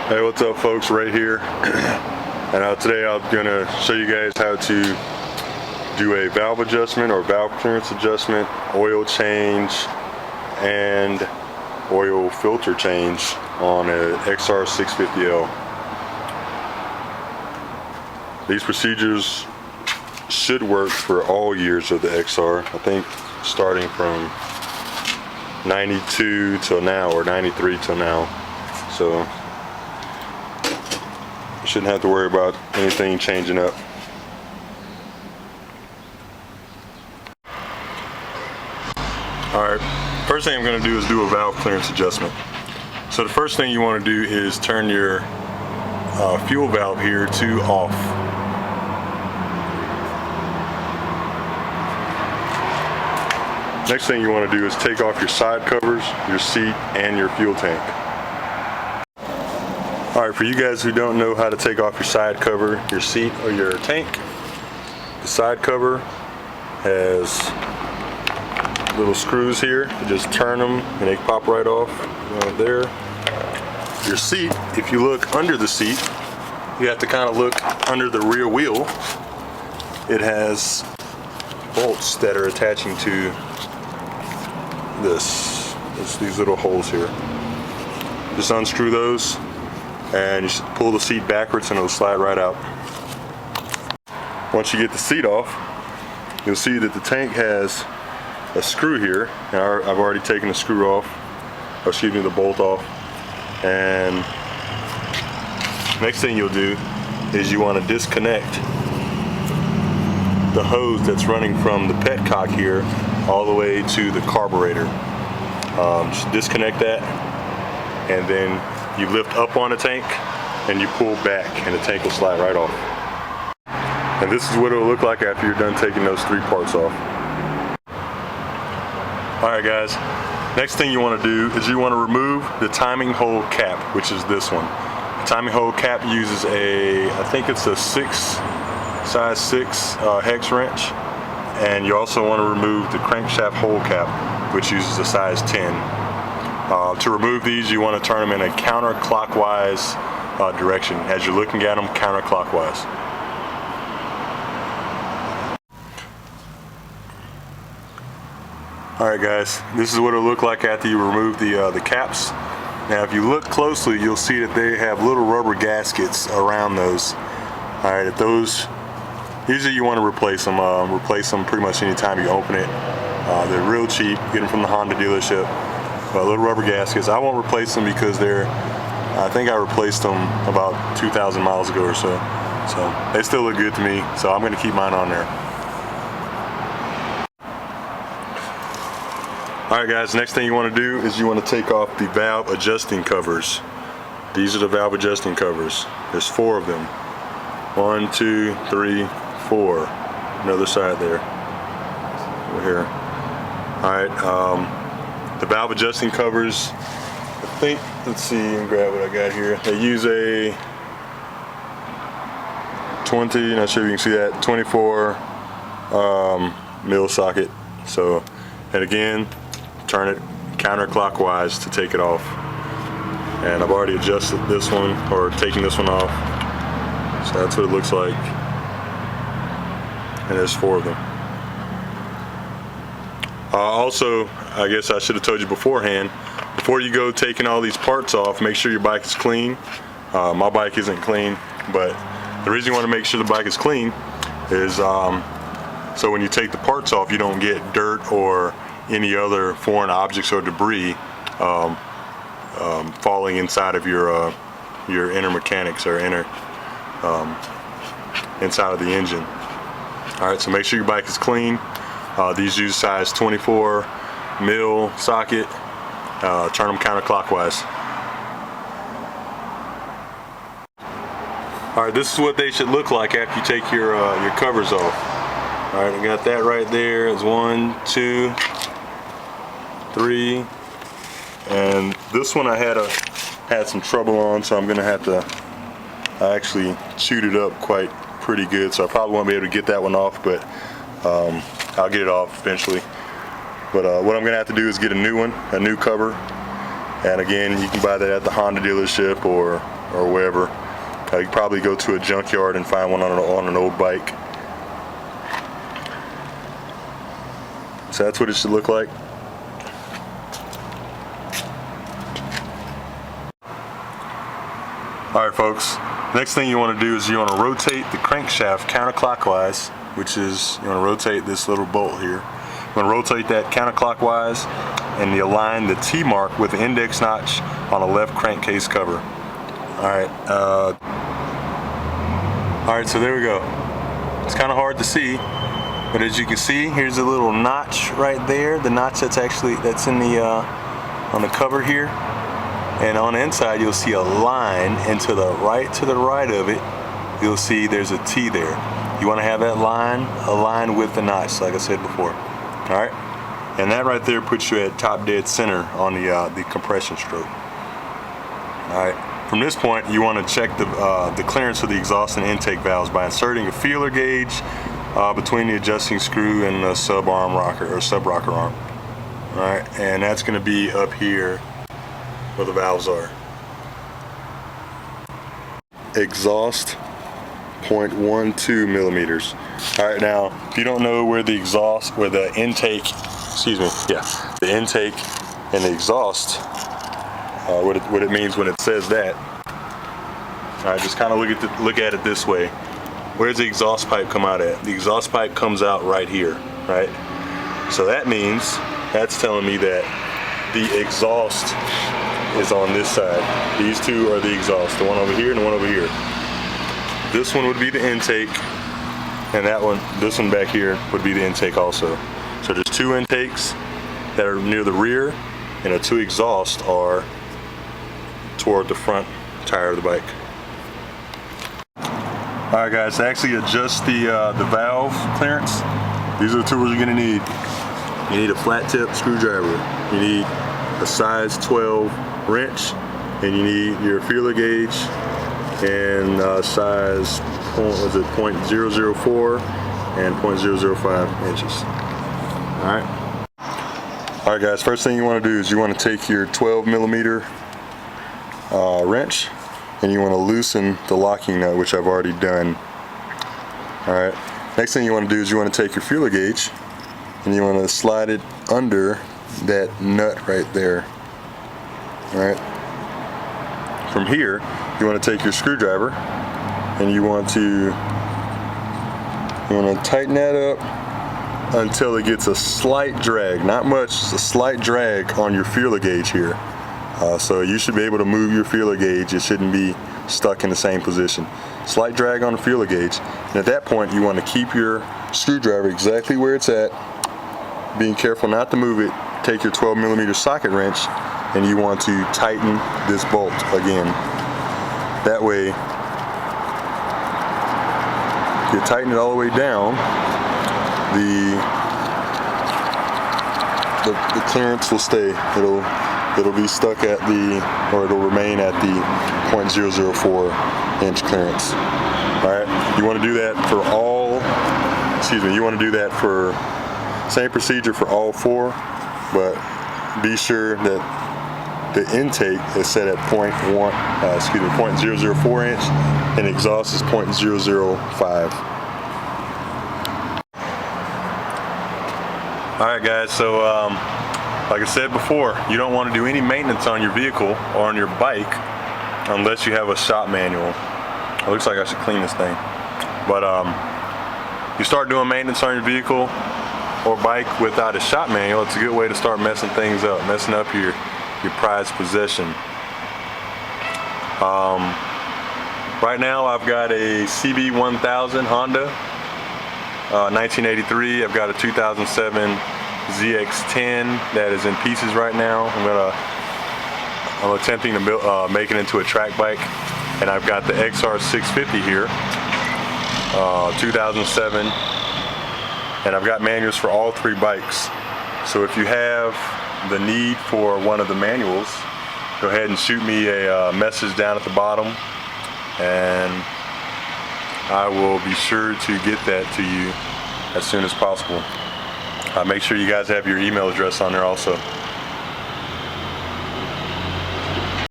Hey, what's up folks, right here. And today I'm gonna show you guys how to do a valve adjustment or valve clearance adjustment, oil change, and oil filter change on a XR650L. These procedures should work for all years of the XR. I think starting from 92 till now, or 93 till now. So you shouldn't have to worry about anything changing up. Alright, first thing I'm going to do is do a valve clearance adjustment. So the first thing you want to do is turn your fuel valve here to off. Next thing you want to do is take off your side covers, your seat, and your fuel tank. Alright, for you guys who don't know how to take off your side cover, your seat, or your tank, the side cover has little screws here. You just turn them and they pop right off right there. Your seat, if you look under the seat, you have to kind of look under the rear wheel. It has bolts that are attaching to these little holes here. Just unscrew those and you pull the seat backwards and it'll slide right out. Once you get the seat off, you'll see that the tank has a screw here, and I've already taken the screw off, or excuse me, the bolt off. And next thing you'll do is you want to disconnect the hose that's running from the petcock here all the way to the carburetor. Just disconnect that, and then you lift up on the tank and you pull back and the tank will slide right off. And this is what it will look like after you're done taking those three parts off. Alright guys, next thing you want to do is you want to remove the timing hole cap, which is this one. The timing hole cap uses I think it's a size 6 hex wrench, and you also want to remove the crankshaft hole cap, which uses a size 10. To remove these, you want to turn them in a counterclockwise direction. As you're looking at them, counterclockwise. Alright guys, this is what it'll look like after you remove the caps. Now if you look closely, you'll see that they have little rubber gaskets around those. Alright, if those, usually you want to replace them pretty much anytime you open it. They're real cheap, get them from the Honda dealership. Little rubber gaskets. I won't replace them because I think I replaced them about 2,000 miles ago or so. So they still look good to me, so I'm going to keep mine on there. Alright guys, next thing you want to do is you want to take off the valve adjusting covers. These are the valve adjusting covers. There's 4 of them. 1, 2, 3, 4. Another side there. Over here. Alright, the valve adjusting covers, I think, let's see, let me grab what I got here. They use a 20, not sure if you can see that, 24 mil socket. So, and again, turn it counterclockwise to take it off. And I've already adjusted this one, or taken this one off. So that's what it looks like. And there's 4 of them. Also, I guess I should have told you beforehand, before you go taking all these parts off, make sure your bike is clean. My bike isn't clean, but the reason you want to make sure the bike is clean is so when you take the parts off, you don't get dirt or any other foreign objects or debris falling inside of your inner mechanics or inside of the engine. Alright, so make sure your bike is clean. These use size 24 mil socket. Turn them counterclockwise. Alright, this is what they should look like after you take your covers off. Alright, I got that right there. It's 1, 2, 3, and this one I had some trouble on, so I'm gonna have to actually chewed it up pretty good, so I probably won't be able to get that one off, but I'll get it off eventually. But what I'm gonna have to do is get a new one, a new cover, and again, you can buy that at the Honda dealership or or wherever. You can probably go to a junkyard and find one on an old bike. So that's what it should look like. Alright folks, next thing you want to do is you want to rotate the crankshaft counterclockwise, which is, you want to rotate this little bolt here. You want to rotate that counterclockwise and you align the T mark with the index notch on the left crankcase cover. Alright, so there we go. It's kind of hard to see, but as you can see, here's a little notch right there. The notch that's in the on the cover here. And on the inside you'll see a line, and to the right of it you'll see there's a T there. You want to have that line aligned with the notch, like I said before. Alright? And that right there puts you at top dead center on the compression stroke. Alright. From this point you want to check the clearance of the exhaust and intake valves by inserting a feeler gauge between the adjusting screw and the sub rocker arm. Alright, and that's going to be up here where the valves are. Exhaust 0.12 millimeters. Alright, now if you don't know where the intake and the exhaust, what it means when it says that. Alright, just kind of look at it this way. Where's the exhaust pipe come out at? The exhaust pipe comes out right here, right? So that means, that's telling me that the exhaust is on this side. These two are the exhaust, the one over here and the one over here. This one would be the intake, and this one back here would be the intake also. So there's two intakes that are near the rear, and the two exhausts are toward the front tire of the bike. Alright guys, to actually adjust the valve clearance, these are the tools you're going to need. You need a flat tip screwdriver, you need a size 12 wrench, and you need your feeler gauge and size 0.004 and 0.005 inches. Alright guys, first thing you want to do is you want to take your 12 millimeter wrench and you want to loosen the locking nut, which I've already done. Alright, next thing you want to do is you want to take your feeler gauge and you want to slide it under that nut right there. Alright, from here you want to take your screwdriver and you want to tighten that up until it gets a slight drag, not much, just a slight drag on your feeler gauge here. So you should be able to move your feeler gauge. It shouldn't be stuck in the same position. Slight drag on the feeler gauge, and at that point you want to keep your screwdriver exactly where it's at, being careful not to move it. Take your 12 millimeter socket wrench and you want to tighten this bolt again. That way you tighten it all the way down, the clearance will stay. It'll be stuck at it'll remain at the 0.004 inch clearance. Alright, you want to do that for same procedure for all four, but be sure that the intake is set at 0.004 inch and exhaust is 0.005. Alright guys, so like I said before, you don't want to do any maintenance on your vehicle or on your bike unless you have a shop manual. It looks like I should clean this thing. But you start doing maintenance on your vehicle or bike without a shop manual, it's a good way to start messing things up, messing up your prized possession. Right now I've got a CB1000 Honda 1983. I've got a 2007 ZX10 that is in pieces right now. I'm attempting to make it into a track bike, and I've got the XR650 here, 2007, and I've got manuals for all three bikes. So if you have the need for one of the manuals, go ahead and shoot me a message down at the bottom, and I will be sure to get that to you as soon as possible. Make sure you guys have your email address on there also.